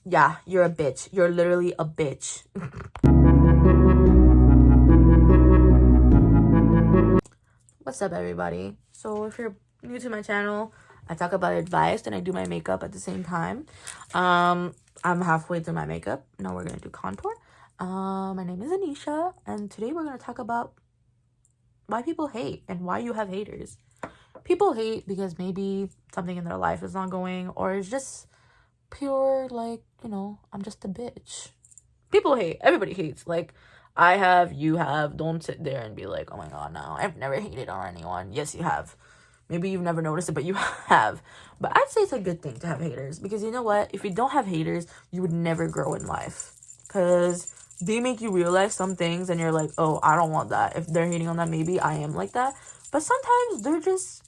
yeah, you're a bitch. You're literally a bitch. What's up, everybody? So if you're new to my channel, I talk about advice and I do my makeup at the same time. I'm halfway through my makeup. Now we're gonna do contour. My name is Anisha, and today we're gonna talk about why people hate and why you have haters. People hate because maybe something in their life is not going, or it's just pure, like, I'm just a bitch. People hate. Everybody hates. Like, I have, you have. Don't sit there and be like, oh my god, no, I've never hated on anyone. Yes, you have. Maybe you've never noticed it, but you have. But I'd say it's a good thing to have haters, because you know what? If you don't have haters, you would never grow in life. Because they make you realize some things and you're like, oh, I don't want that. If they're hating on that, maybe I am like that. But sometimes they're just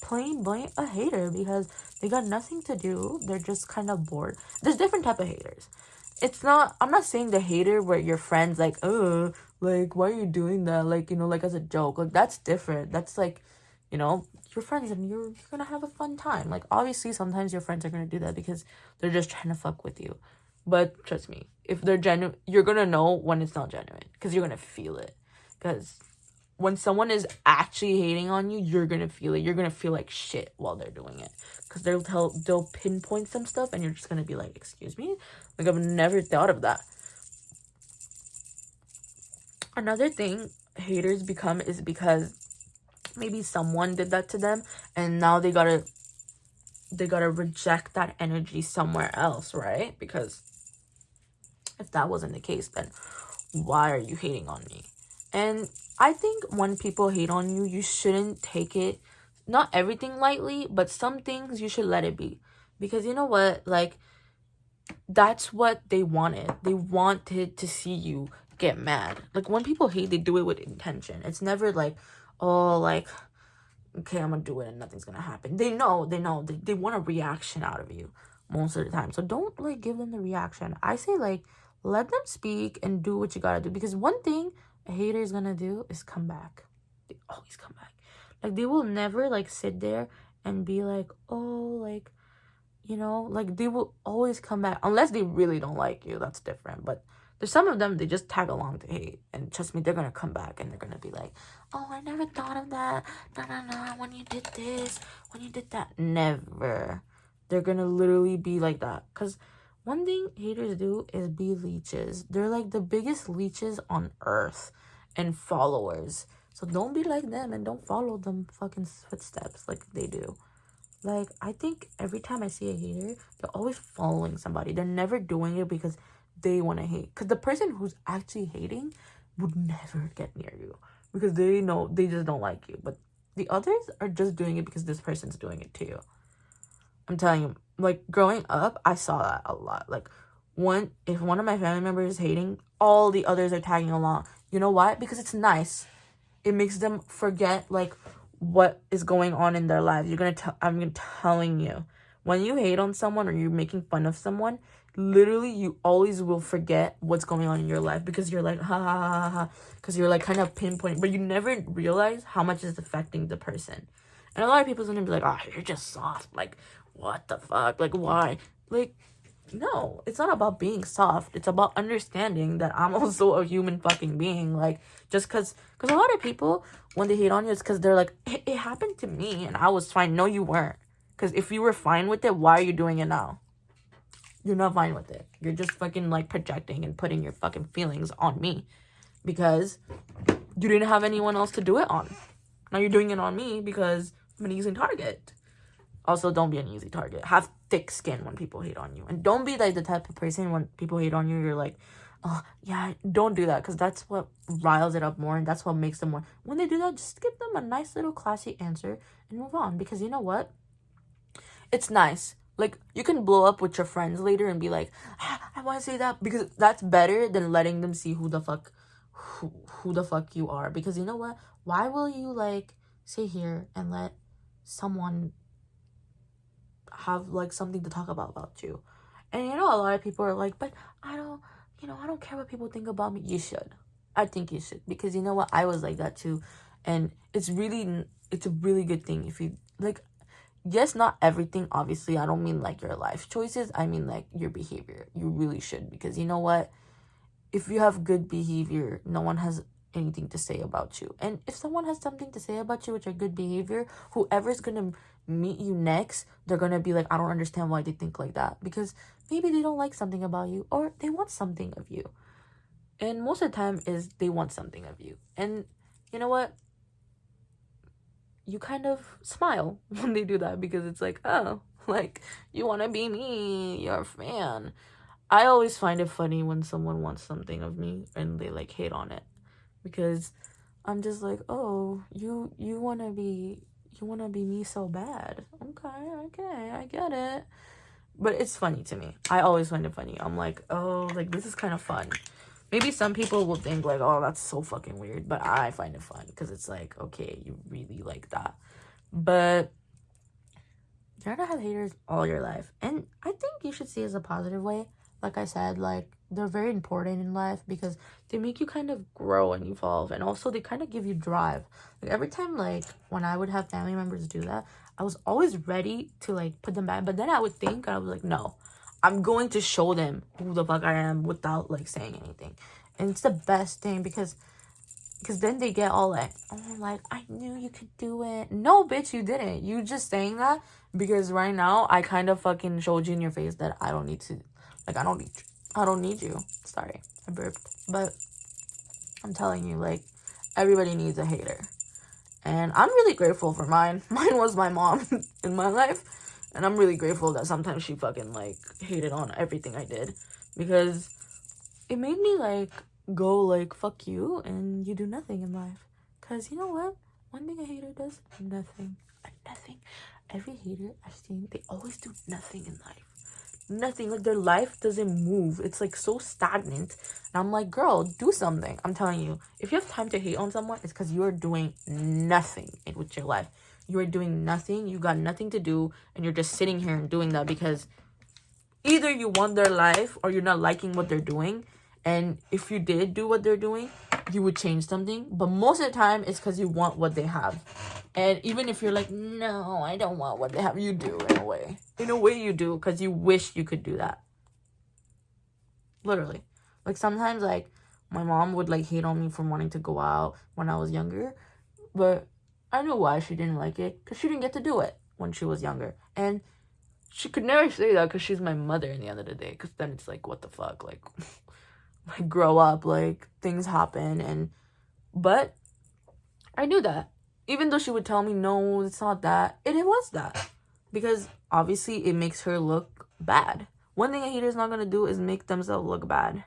plain blank a hater because they got nothing to do. They're just kind of bored. There's different type of haters. It's not, I'm not saying the hater where your friends like, oh, like, why are you doing that? Like, like as a joke. Like, that's different. That's like, your friends and you're gonna have a fun time. Like, obviously sometimes your friends are gonna do that because they're just trying to fuck with you. But trust me, if they're genuine, you're gonna know when it's not genuine because you're gonna feel it. Because when someone is actually hating on you, you're gonna feel it. You're gonna feel like shit while they're doing it, because they'll pinpoint some stuff, and you're just gonna be like, "Excuse me, like I've never thought of that." Another thing haters become is because maybe someone did that to them, and now they gotta reject that energy somewhere else, right? Because if that wasn't the case, then why are you hating on me? And I think when people hate on you, you shouldn't take it, not everything lightly, but some things you should let it be. Because you know what? Like, that's what they wanted. They wanted to see you get mad. Like, when people hate, they do it with intention. It's never like, oh, like, okay, I'm gonna do it and nothing's gonna happen. They want a reaction out of you most of the time. So don't, like, give them the reaction. I say, like, let them speak and do what you gotta do. Because one thing a hater is gonna do is come back. They always come back. Like, they will never, like, sit there and be like, oh, like, like, they will always come back. Unless they really don't like you, that's different. But there's some of them, they just tag along to hate. And trust me, they're gonna come back and they're gonna be like, oh, I never thought of that. No, when you did this, when you did that. Never. They're gonna literally be like that. Because one thing haters do is be leeches. They're like the biggest leeches on earth and followers. So don't be like them and don't follow them fucking footsteps like they do. Like, I think every time I see a hater, they're always following somebody. They're never doing it because they want to hate. Because the person who's actually hating would never get near you because they know they just don't like you. But the others are just doing it because this person's doing it to you. I'm telling you, like, growing up, I saw that a lot. Like, if one of my family members is hating, all the others are tagging along. You know why? Because it's nice. It makes them forget, like, what is going on in their lives. I'm telling you, when you hate on someone or you're making fun of someone, literally you always will forget what's going on in your life because you're like, ha ha ha ha, because you're like kind of pinpointing, but you never realize how much is affecting the person. And a lot of people's gonna be like, oh, you're just soft. Like, what the fuck? Like, why? Like, no, it's not about being soft. It's about understanding that I'm also a human fucking being. Like, just because a lot of people, when they hate on you, it's because they're like, it happened to me and I was fine. No, you weren't. Because if you were fine with it, why are you doing it now? You're not fine with it. You're just fucking, like, projecting and putting your fucking feelings on me because you didn't have anyone else to do it on. Now you're doing it on me because I'm an easy target. Also, don't be an easy target. Have thick skin when people hate on you. And don't be, like, the type of person when people hate on you, you're like, oh, yeah, don't do that. Because that's what riles it up more. And that's what makes them more. When they do that, just give them a nice little classy answer and move on. Because you know what? It's nice. Like, you can blow up with your friends later and be like, I want to say that. Because that's better than letting them see who the fuck you are. Because you know what? Why will you, like, sit here and let someone have, like, something to talk about you? And a lot of people are like, but I don't care what people think about me. You should. I think you should, because you know what, I was like that too. And it's a really good thing if you, like, yes, not everything, obviously. I don't mean like your life choices. I mean like your behavior. You really should, because you know what? If you have good behavior, no one has anything to say about you. And if someone has something to say about you with your good behavior, whoever's gonna meet you next, they're gonna be like, I don't understand why they think like that. Because maybe they don't like something about you, or they want something of you. And most of the time is they want something of you. And you know what? You kind of smile when they do that, because it's like, oh, like, you want to be me, you're a fan. I always find it funny when someone wants something of me and they like hate on it, because I'm just like, oh, you want to be me so bad. Okay, I get it. But it's funny to me. I always find it funny. I'm like, oh, like, this is kind of fun. Maybe some people will think like, oh, that's so fucking weird, but I find it fun, because it's like, okay, you really like that. But you're gonna have haters all your life, and I think you should see it as a positive way. Like I said, like, they're very important in life, because they make you kind of grow and evolve, and also they kind of give you drive. Like, every time, like, when I would have family members do that, I was always ready to like put them back, but then I would think, and I was like, no, I'm going to show them who the fuck I am without like saying anything. And it's the best thing, because then they get all like, oh, like, I knew you could do it. No, bitch, you didn't. You just saying that because right now I kind of fucking showed you in your face that I don't need to, like, I don't need you. I don't need you. Sorry, I burped. But I'm telling you, like, everybody needs a hater. And I'm really grateful for mine. Mine was my mom in my life. And I'm really grateful that sometimes she fucking, like, hated on everything I did. Because it made me, like, go, like, fuck you, and you do nothing in life. Because you know what? One thing a hater does, nothing. Nothing. Every hater I've seen, they always do nothing in life. Nothing. Like, their life doesn't move. It's like so stagnant. And I'm like, girl, do something. I'm telling you, if you have time to hate on someone, it's because you're doing nothing with your life. You are doing nothing. You got nothing to do, and you're just sitting here and doing that because either you want their life or you're not liking what they're doing. And if you did do what they're doing, you would change something. But most of the time, it's because you want what they have. And even if you're like, no, I don't want what they have, you do in a way. In a way you do, because you wish you could do that. Literally. Like, sometimes, like, my mom would, like, hate on me for wanting to go out when I was younger. But I knew why she didn't like it. Because she didn't get to do it when she was younger. And she could never say that because she's my mother in the end of the day. Because then it's like, what the fuck? Like, like, grow up. Like, things happen. But I knew that. Even though she would tell me, no, it's not that. It was that. Because obviously it makes her look bad. One thing a hater is not going to do is make themselves look bad.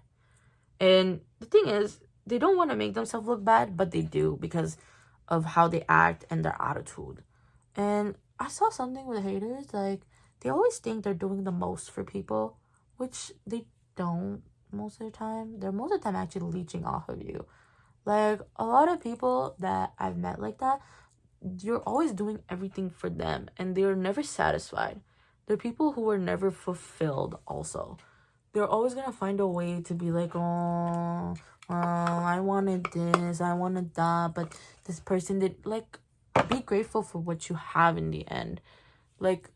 And the thing is, they don't want to make themselves look bad, but they do because of how they act and their attitude. And I saw something with haters, like, they always think they're doing the most for people, which they don't most of the time. They're most of the time actually leeching off of you. Like, a lot of people that I've met like that, you're always doing everything for them, and they're never satisfied. They're people who are never fulfilled also. They're always gonna find a way to be like, oh, I wanted this, I wanted that, but this person did. Like, be grateful for what you have in the end. Like,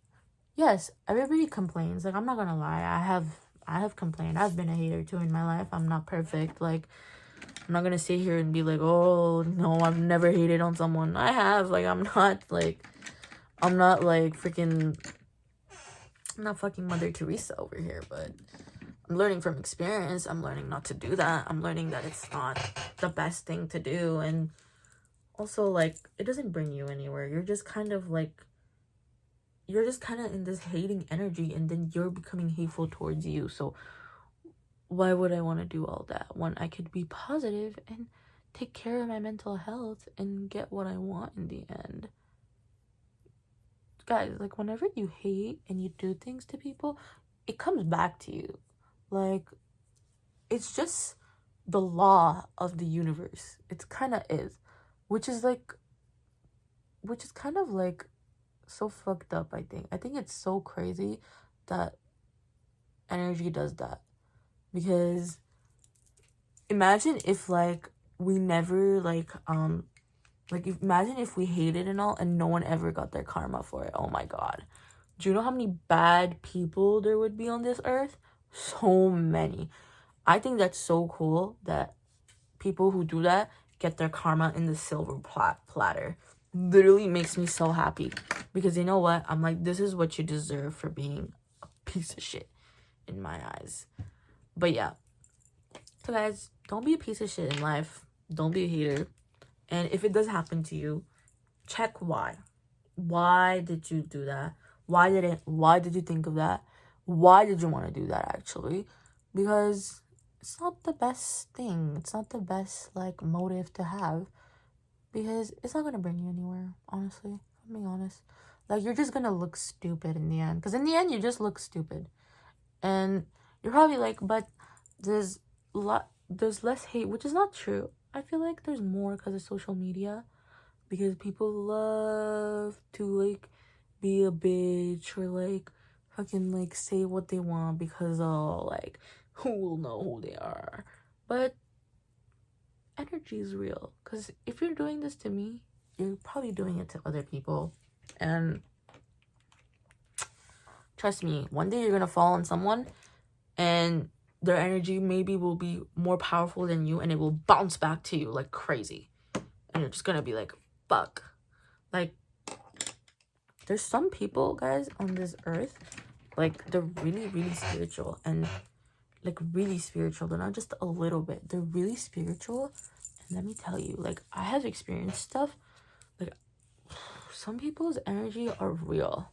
yes, everybody complains. Like, I'm not gonna lie, I have complained. I've been a hater too in my life. I'm not perfect. Like, I'm not gonna sit here and be like, oh no, I've never hated on someone. I have. Like, I'm not freaking, I'm not fucking Mother Teresa over here, but I'm learning from experience. I'm learning not to do that. I'm learning that it's not the best thing to do. And also, like, it doesn't bring you anywhere. You're just kind of in this hating energy, and then you're becoming hateful towards you. So why would I want to do all that when I could be positive and take care of my mental health and get what I want in the end? Guys, like, whenever you hate and you do things to people, it comes back to you. Like, it's just the law of the universe. It's kind of is. Which is kind of like so fucked up, I think. I think it's so crazy that energy does that. Because imagine if, like, we never, like, Like, imagine if we hated and all and no one ever got their karma for it. Oh my god. Do you know how many bad people there would be on this earth? So many. I think that's so cool that people who do that get their karma in the silver platter. Literally makes me so happy. Because you know what? I'm like, this is what you deserve for being a piece of shit in my eyes. But yeah. So guys, don't be a piece of shit in life. Don't be a hater. And if it does happen to you, check why. Why did you do that? Why did you think of that? Why did you want to do that actually? Because it's not the best thing. It's not the best like motive to have. Because it's not gonna bring you anywhere, honestly. I'm being honest. Like, you're just gonna look stupid in the end. Because in the end, you just look stupid. And you're probably like, but there's less hate, which is not true. I feel like there's more because of social media. Because people love to, like, be a bitch or, like, fucking, like, say what they want because, oh, like, who will know who they are? But energy is real. Because if you're doing this to me, you're probably doing it to other people. And trust me, one day you're going to fall on someone and their energy maybe will be more powerful than you and it will bounce back to you like crazy. And you're just going to be like, fuck. Like, there's some people, guys, on this earth, like, they're really, really spiritual. And, like, really spiritual. They're not just a little bit. They're really spiritual. And let me tell you, like, I have experienced stuff. Like, some people's energy are real.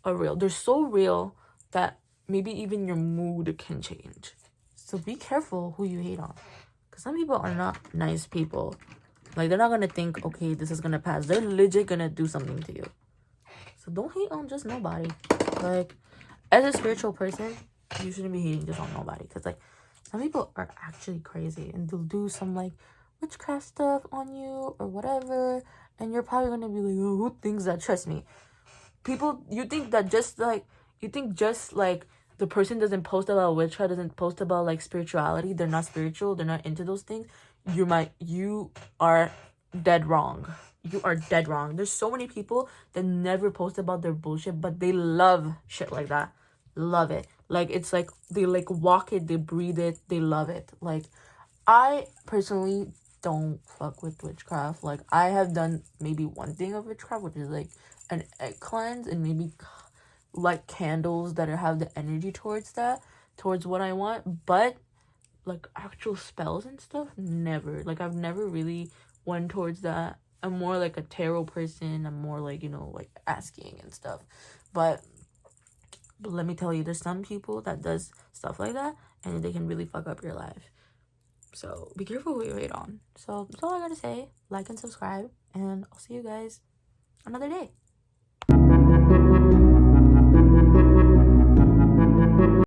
They're so real that maybe even your mood can change. So be careful who you hate on. Because some people are not nice people. Like, they're not going to think, okay, this is going to pass. They're legit going to do something to you. So don't hate on just nobody. Like, as a spiritual person, you shouldn't be hating just on nobody. Because, like, some people are actually crazy. And they'll do some, like, witchcraft stuff on you or whatever. And you're probably going to be like, oh, who thinks that? Trust me. People, you think just like the person doesn't post about witchcraft, doesn't post about like spirituality, they're not spiritual, they're not into those things, you are dead wrong. You are dead wrong. There's so many people that never post about their bullshit, but they love shit like that. Love it. Like, it's like they like walk it, they breathe it, they love it. Like, I personally don't fuck with witchcraft. Like, I have done maybe one thing of witchcraft, which is like an egg cleanse and maybe like candles that have the energy towards what I want. But like actual spells and stuff, never. Like, I've never really went towards that. I'm more like a tarot person. I'm more like, like asking and stuff. But let me tell you, there's some people that does stuff like that and they can really fuck up your life. So be careful who you hate on. So that's all I gotta say. Like and subscribe, and I'll see you guys another day.